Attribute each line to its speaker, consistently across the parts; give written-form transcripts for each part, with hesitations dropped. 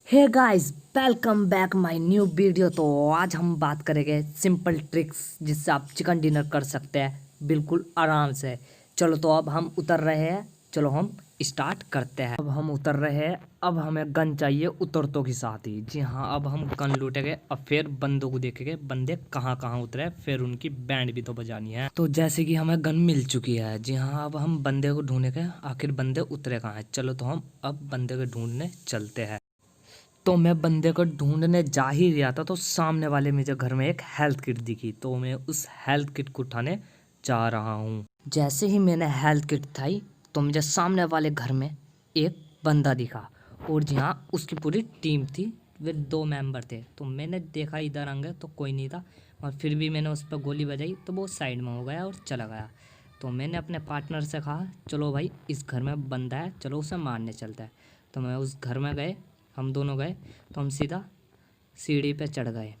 Speaker 1: Hey guys, welcome back my new video. तो आज हम बात करेंगे सिंपल ट्रिक्स जिससे आप चिकन डिनर कर सकते हैं बिल्कुल आराम से। चलो तो अब हम उतर रहे हैं। चलो हम स्टार्ट करते हैं। अब हम उतर रहे हैं। अब हमें गन चाहिए उतरतों के साथ ही। जी हाँ, अब हम गन लूटेंगे। अब फिर बंदों को देखेंगे बंदे कहाँ कहाँ उतरे, फिर उनकी बैंड भी तो बजानी है। तो जैसे कि हमें गन मिल चुकी है। जी हाँ, अब हम बंदे को ढूंढेंगे आखिर बंदे उतरे कहाँ हैं। चलो तो हम अब बंदे को ढूंढने चलते हैं। तो मैं बंदे को ढूंढने जा ही रहा था तो सामने वाले मुझे घर में एक हेल्थ किट दिखी। तो मैं उस हेल्थ किट को उठाने जा रहा हूँ। जैसे ही मैंने हेल्थ किट उठाई तो मुझे सामने वाले घर में एक बंदा दिखा। और जहाँ उसकी पूरी टीम थी, वे 2 मेंबर थे। तो मैंने देखा इधर आएंगे तो कोई नहीं था, और फिर भी मैंने उस पर गोली बजाई तो वो साइड में हो गया और चला गया। तो मैंने अपने पार्टनर से कहा चलो भाई, इस घर में बंदा है, चलो उसे मारने चलता है। तो मैं उस घर में गए, हम दोनों गए। तो हम सीधा सीढ़ी पे चढ़ गए।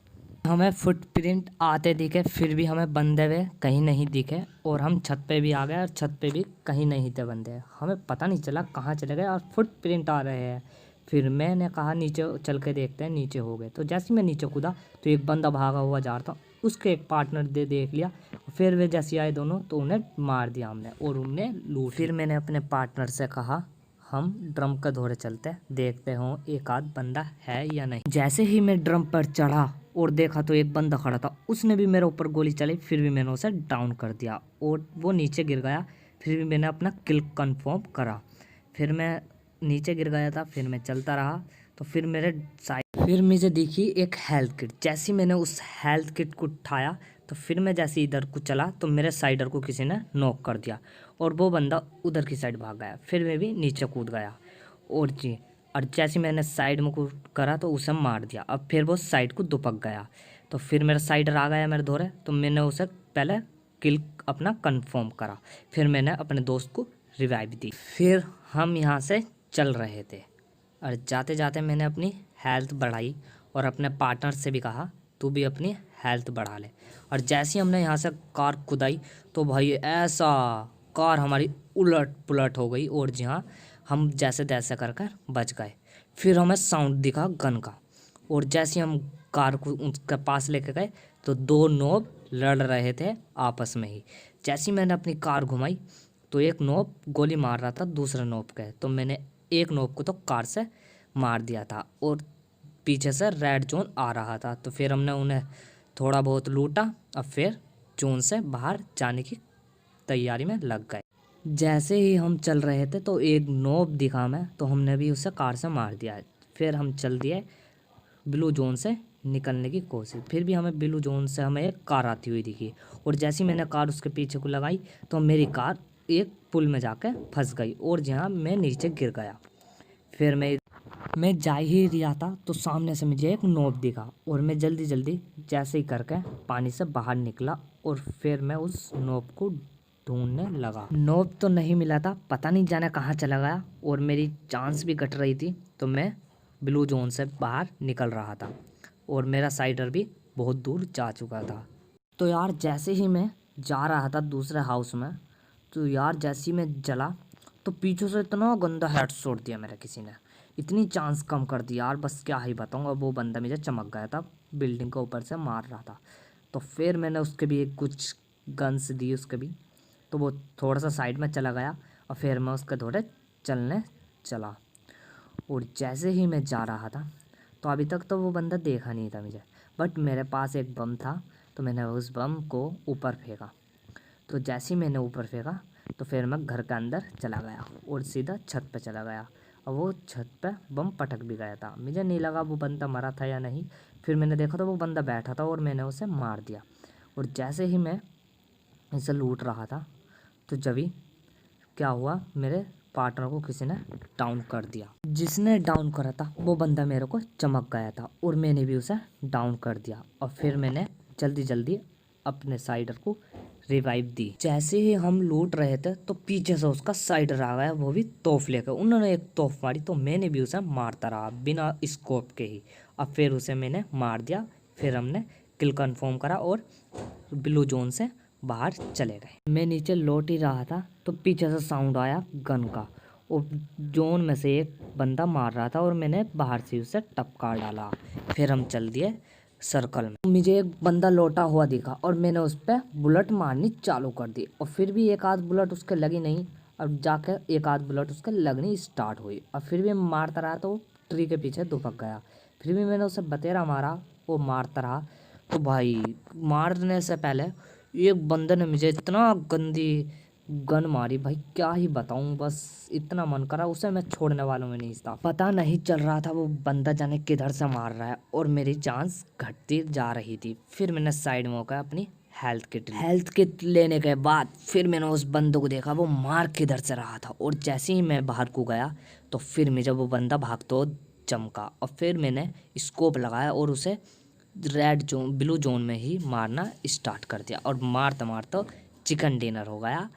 Speaker 1: हमें फुटप्रिंट आते दिखे, फिर भी हमें बंदे हुए कहीं नहीं दिखे। और हम छत पे भी आ गए और छत पे भी कहीं नहीं थे बंदे। हमें पता नहीं चला कहाँ चले गए और फुटप्रिंट आ रहे हैं। फिर मैंने कहा नीचे चल के देखते हैं। नीचे हो गए। तो जैसे ही मैं नीचे कूदा तो एक बंदा भागा हुआ जा रहा था। उसके एक पार्टनर दे देख लिया। फिर वे जैसे आए दोनों तो उन्हें मार दिया हमने और उन्हें लूट। फिर मैंने अपने पार्टनर से कहा हम ड्रम का धोरे चलते देखते हो एक आध बंदा है या नहीं। जैसे ही मैं ड्रम पर चढ़ा और देखा तो एक बंदा खड़ा था। उसने भी मेरे ऊपर गोली चलाई, फिर भी मैंने उसे डाउन कर दिया और वो नीचे गिर गया। फिर भी मैंने अपना किल कंफर्म करा। फिर मैं नीचे गिर गया था, फिर मैं चलता रहा। तो फिर मेरे साइड फिर मुझे दिखी एक हेल्थ किट। जैसे ही मैंने उस हेल्थ किट को उठाया तो फिर मैं जैसे इधर को चला तो मेरे साइडर को किसी ने नॉक कर दिया और वो बंदा उधर की साइड भाग गया। फिर मैं भी नीचे कूद गया और जी, और जैसे मैंने साइड में को करा तो उसे मार दिया। अब फिर वो साइड को दुपक गया। तो फिर मेरा साइडर आ गया मेरे धोरे। तो मैंने उसे पहले किल अपना कंफर्म करा। फिर मैंने अपने दोस्त को रिवाइव दी। फिर हम यहाँ से चल रहे थे और जाते जाते मैंने अपनी हेल्थ बढ़ाई और अपने पार्टनर से भी कहा तू भी अपनी हेल्थ बढ़ा ले। और जैसे ही हमने यहाँ से कार कुदाई तो भाई ऐसा कार हमारी उलट पुलट हो गई। और जहाँ हम जैसे तैसे कर कर बच गए। फिर हमें साउंड दिखा गन का, और जैसे ही हम कार को उसके पास लेके गए तो 2 नोब लड़ रहे थे आपस में ही। जैसे ही मैंने अपनी कार घुमाई तो एक नोब गोली मार रहा था दूसरे नोब के। तो मैंने एक नोब को तो कार से मार दिया था और पीछे से रेड जोन आ रहा था। तो फिर हमने उन्हें थोड़ा बहुत लूटा। अब फिर जोन से बाहर जाने की तैयारी में लग गए। जैसे ही हम चल रहे थे तो एक नोब दिखा हमें, तो हमने भी उसे कार से मार दिया। फिर हम चल दिए ब्लू जोन से निकलने की कोशिश। फिर भी हमें ब्लू जोन से हमें एक कार आती हुई दिखी। और जैसे ही मैंने कार उसके पीछे को लगाई तो मेरी कार एक पुल में जाकर फंस गई और जहाँ मैं नीचे गिर गया। फिर मैं जा ही रहा था तो सामने से मुझे एक नोब दिखा और मैं जल्दी जल्दी जैसे ही करके पानी से बाहर निकला। और फिर मैं उस नोब को ढूंढने लगा। नोब तो नहीं मिला था, पता नहीं जाने कहाँ चला गया और मेरी चांस भी घट रही थी। तो मैं ब्लू जोन से बाहर निकल रहा था और मेरा साइडर भी बहुत दूर जा चुका था। तो यार जैसे ही मैं जा रहा था दूसरे हाउस में, तो यार जैसे ही मैं जला तो पीछे से इतना गंदा हेडशॉट दिया मेरे किसी ने। इतनी चांस कम कर दी यार, बस क्या ही बताऊँ। अब वो बंदा मुझे चमक गया था, बिल्डिंग के ऊपर से मार रहा था। तो फिर मैंने उसके भी एक कुछ गन्स दी उसके भी। तो वो थोड़ा सा साइड में चला गया और फिर मैं उसके थोड़े चलने चला। और जैसे ही मैं जा रहा था तो अभी तक तो वो बंदा देखा नहीं था मुझे, बट मेरे पास एक बम था। तो मैंने उस बम को ऊपर फेंका। तो जैसे ही मैंने ऊपर फेंका तो फिर मैं घर के अंदर चला गया और सीधा छत पे चला गया। और वो छत पे बम पटक भी गया था। मुझे नहीं लगा वो बंदा मरा था या नहीं। फिर मैंने देखा तो वो बंदा बैठा था और मैंने उसे मार दिया। और जैसे ही मैं इसे लूट रहा था तो जभी क्या हुआ, मेरे पार्टनर को किसी ने डाउन कर दिया। जिसने डाउन करा था वो बंदा मेरे को चमक गया था और मैंने भी उसे डाउन कर दिया। और फिर मैंने जल्दी जल्दी अपने साइडर को रिवाइव दी। जैसे ही हम लूट रहे थे तो पीछे से उसका साइडर आ गया, वो भी तोफ लेकर। उन्होंने एक तोफ मारी तो मैंने भी उसे मारता रहा बिना स्कोप के ही। अब फिर उसे मैंने मार दिया। फिर हमने किल कंफर्म करा और ब्लू जोन से बाहर चले गए। मैं नीचे लौट ही रहा था तो पीछे से साउंड आया गन का वो जोन में से एक बंदा मार रहा था और मैंने बाहर से उसे टपका डाला। फिर हम चल दिए सर्कल में। मुझे एक बंदा लौटा हुआ दिखा और मैंने उस पर बुलेट मारनी चालू कर दी और फिर भी एक आध बुलेट उसके लगी नहीं। अब जाकर एक आध बुलेट उसके लगनी स्टार्ट हुई और फिर भी मारता रहा तो ट्री के पीछे दुबक गया। फिर भी मैंने उसे बतेरा मारा, वो मारता रहा। तो भाई मारने से पहले एक बंदे ने मुझे इतना गंदी गन मारी, भाई क्या ही बताऊं। बस इतना मन करा उसे मैं छोड़ने वालों में नहीं था। पता नहीं चल रहा था वो बंदा जाने किधर से मार रहा है और मेरी चांस घटती जा रही थी। फिर मैंने साइड में होकर अपनी हेल्थ किट लेने के बाद फिर मैंने उस बंदे को देखा वो मार किधर से रहा था। और जैसे ही मैं बाहर को गया तो फिर मुझे वो बंदा भागते हुए चमका और फिर मैंने स्कोप लगाया और उसे रेड जोन ब्लू जोन में ही मारना स्टार्ट कर दिया और मारते मारते चिकन डिनर हो गया।